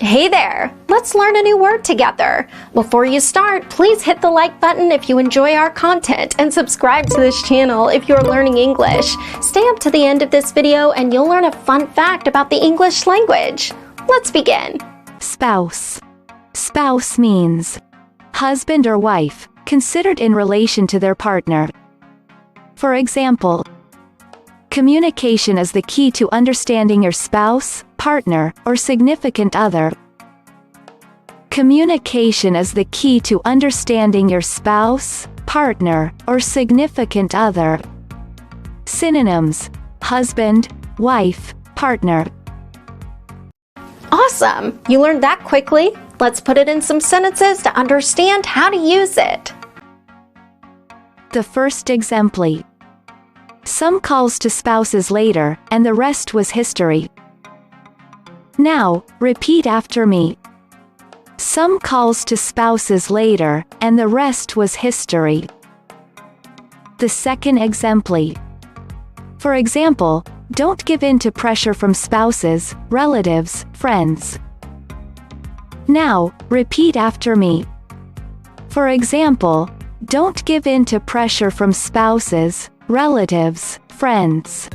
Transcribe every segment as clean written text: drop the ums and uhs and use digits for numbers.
Hey there! Let's learn a new word together. Before you start, please hit the like button if you enjoy our content and subscribe to this channel if you're learning English. Stay up to the end of this video and you'll learn a fun fact about the English language. Let's begin. Spouse. Spouse means husband or wife, considered in relation to their partner. For example, communication is the key to understanding your spouse, partner, or significant other. Communication is the key to understanding your spouse, partner, or significant other. Synonyms: husband, wife, partner. Awesome! You learned that quickly. Let's put it in some sentences to understand how to use it. The first exemplar. Some calls to spouses later, and the rest was history. Now, repeat after me. Some calls to spouses later, and the rest was history. The second exemplar. For example, don't give in to pressure from spouses, relatives, friends. Now, repeat after me. For example, don't give in to pressure from spouses, relatives, friends.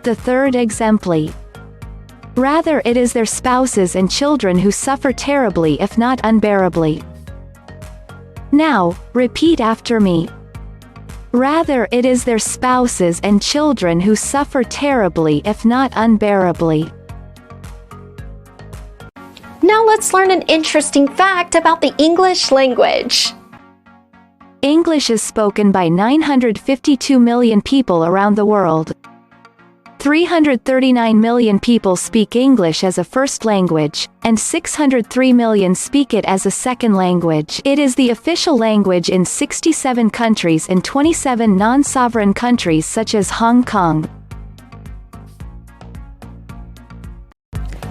The third exemplar. Rather, it is their spouses and children who suffer terribly if not unbearably. Now, repeat after me. Rather, it is their spouses and children who suffer terribly if not unbearably. Now let's learn an interesting fact about the English language. English is spoken by 952 million people around the world. 339 million people speak English as a first language, and 603 million speak it as a second language. It is the official language in 67 countries and 27 non-sovereign countries such as Hong Kong.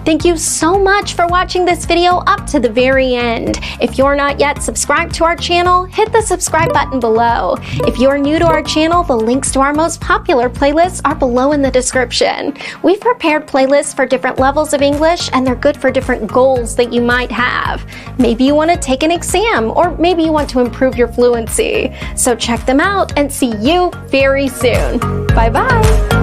Thank you so much for watching this video up to the very end. If you're not yet subscribed to our channel, hit the subscribe button below. If you're new to our channel, the links to our most popular playlists are below in the description. We've prepared playlists for different levels of English, and they're good for different goals that you might have. Maybe you want to take an exam, or maybe you want to improve your fluency. So check them out and see you very soon. Bye-bye.